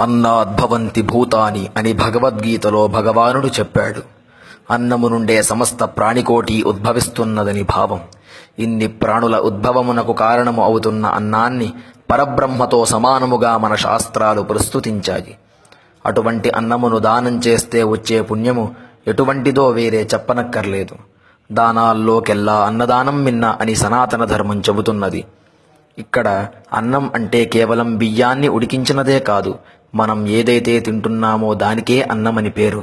అన్నాద్భవంతి భూతాని అని భగవద్గీతలో భగవానుడు చెప్పాడు. అన్నము నుండే సమస్త ప్రాణికోటి ఉద్భవిస్తున్నదని భావం. ఇన్ని ప్రాణుల ఉద్భవమునకు కారణము అవుతున్న అన్నాన్ని పరబ్రహ్మతో సమానముగా మన శాస్త్రాలు ప్రస్తుతించాయి. అటువంటి అన్నమును దానం చేస్తే వచ్చే పుణ్యము ఎటువంటిదో వేరే చెప్పనక్కర్లేదు. దానాల్లోకెల్లా అన్నదానం మిన్న అని సనాతన ధర్మం చెబుతున్నది. ఇక్కడ అన్నం అంటే కేవలం బియ్యాన్ని ఉడికించినదే కాదు, మనం ఏదైతే తింటున్నామో దానికే అన్నమని పేరు.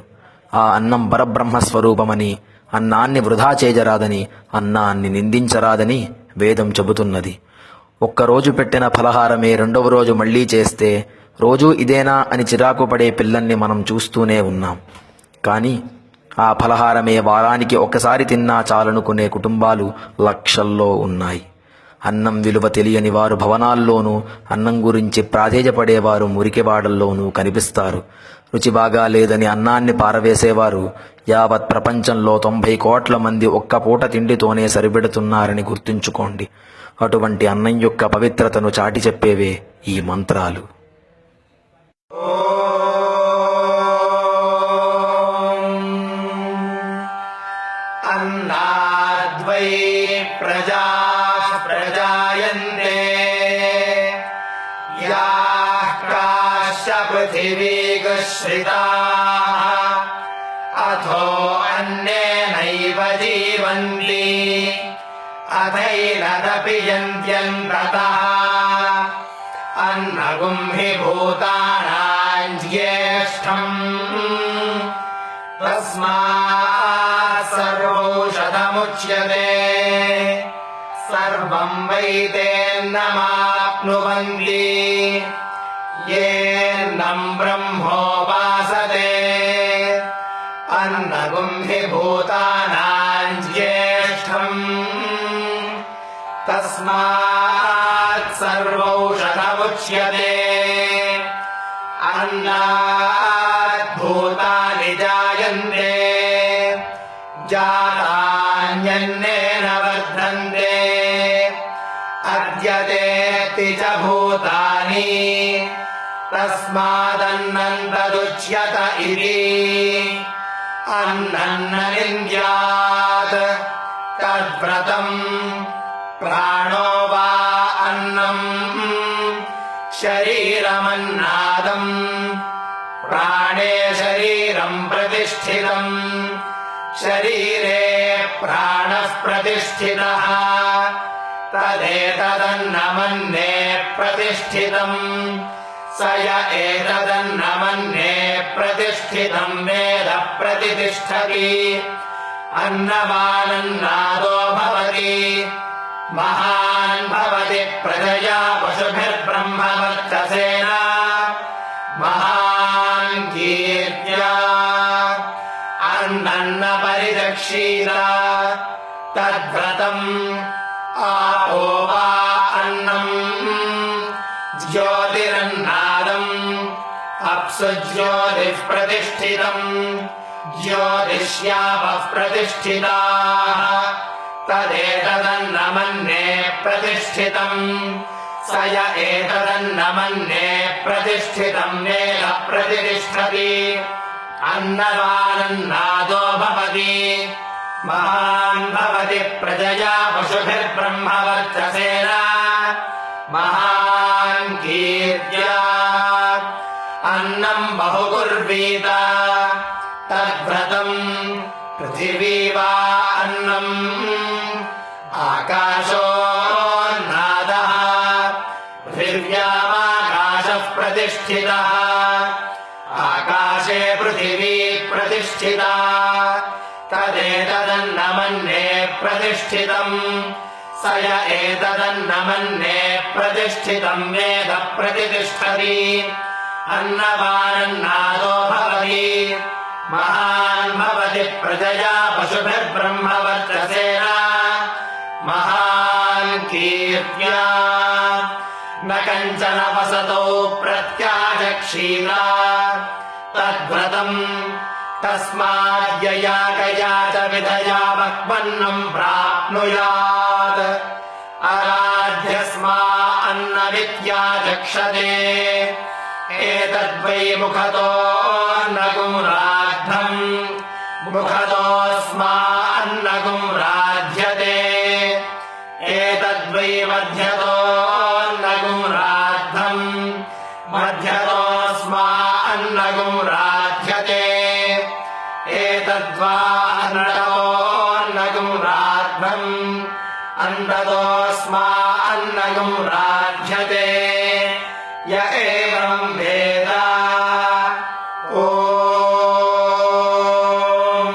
ఆ అన్నం పరబ్రహ్మస్వరూపమని, అన్నాన్ని వృధా చేయరాదని, అన్నాన్ని నిందించరాదని వేదం చెబుతున్నది. ఒక్కరోజు పెట్టిన ఫలహారమే రెండవ రోజు మళ్లీ చేస్తే రోజూ ఇదేనా అని చిరాకు పడే పిల్లల్ని మనం చూస్తూనే ఉన్నాం. కానీ ఆ ఫలహారమే వారానికి ఒకసారి తిన్నా చాలనుకునే కుటుంబాలు లక్షల్లో ఉన్నాయి. అన్నం విలువ తెలియని వారు భవనాల్లోనూ, అన్నం గురించి ప్రాధేయపడేవారు మురికివాడల్లోనూ కనిపిస్తారు. రుచి బాగా లేదని అన్నాన్ని పారవేసేవారు యావత్ ప్రపంచంలో 90 కోట్ల మంది ఒక్క పూట తిండితోనే సరిపెడుతున్నారని గుర్తుంచుకోండి. అటువంటి అన్నం యొక్క పవిత్రతను చాటి చెప్పేవే ఈ మంత్రాలు. అన్నాద్వై ప్రజా ప్రజాయంతే యాః కాశ్చ పృథివీగశ్రితాః అథో అన్నేనైవ జీవంతి అథైనదపి యంత్యంతతః అన్నగుం హి భూతానాం జ్యేష్ఠం తస్మాత్ సర్వౌషధముచ్యతే సర్వం వైతేన్నమాప్నువంతి యేన్నం బ్రహ్మోపాసతే అన్నగుం హి భూతానాం జ్యేష్ఠం తస్మాత్ సర్వౌషధముచ్యతే అన్నాత్ భూతాని జాయంతే జాతాన్యన్నేన వర్ధన్తే అద్యతేతి చ భూతాని తస్మాదన్నం తదుచ్యత ఇతి అన్నం న నింద్యాత్ తద్వ్రతం ప్రాణో వా అన్నం శరీరమన్నాదం ప్రాణే శరీరం ప్రతిష్ఠితం శరీరే ప్రాణః ప్రతిష్ఠితః తదేతదన్నమన్నే ప్రతిష్ఠితం స య ఏతదన్నమన్నే ప్రతిష్ఠితం వేద ప్రతితిష్ఠతి అన్నవానన్నాదో భవతి మహాన్ భవతి ప్రజయా పశుభిర్బ్రహ్మవర్చసేన మహాన్ కీర్త్యా అన్నన్న పరిరక్షీత తద్వ్రతం ఆపో వా అన్నం జ్యోతిరన్నాదం అప్సు జ్యోతిః ప్రతిష్ఠితం జ్యోతిష్యాపః ప్రతిష్ఠితాః తదేతదన్నమన్నే ప్రతిష్ఠితం స య ఏతదన్నమన్నే ప్రతిష్ఠితం వేద ప్రతితిష్ఠతి అన్నవానన్నాదో భవతి మహాన్ భవతి ప్రజయా పశుభిర్బ్రహ్మవర్చసేన మహాన్ కీర్త్యా అన్నం బహుకుర్వీత తద్వ్రతం పృథివీ వా అన్నం ఆకాశోన్నాదః పృథివ్యామాకాశః ప్రతిష్ఠితః ఆకాశే పృథివీ ప్రతిష్ఠితా తదేతదన్నమన్నే ప్రతిష్ఠితం స య ఏతదన్నమన్నే ప్రతిష్ఠితం వేద ప్రతితిష్ఠతి అన్నవానన్నాదో భవతి మహాన్ భవతి ప్రజయా పశుభిర్బ్రహ్మవర్చసేన మహాన్ కీర్త్యా న కంచన వసతో ప్రత్యాజక్షీర తద్వ్రతం తస్మాద్యయా గయా చ విధయా భక్వన్నం ప్రాప్నుయాత్ అరాధ్యస్మా అన్నవిత్యాజక్షతే एतद्वै मुखतोऽन्नगुं राद्धम् मुखतोऽस्मान्नगुं राध्यते एतद्वै मध्यतोऽन्नगुं राद्धम् मध्यतोऽस्मान्नगुं राध्यते एतद्वा अन्नतोऽन्नगुं राद्धम् अन्ततोऽस्मान्नगुं राध्यते य एवं वेद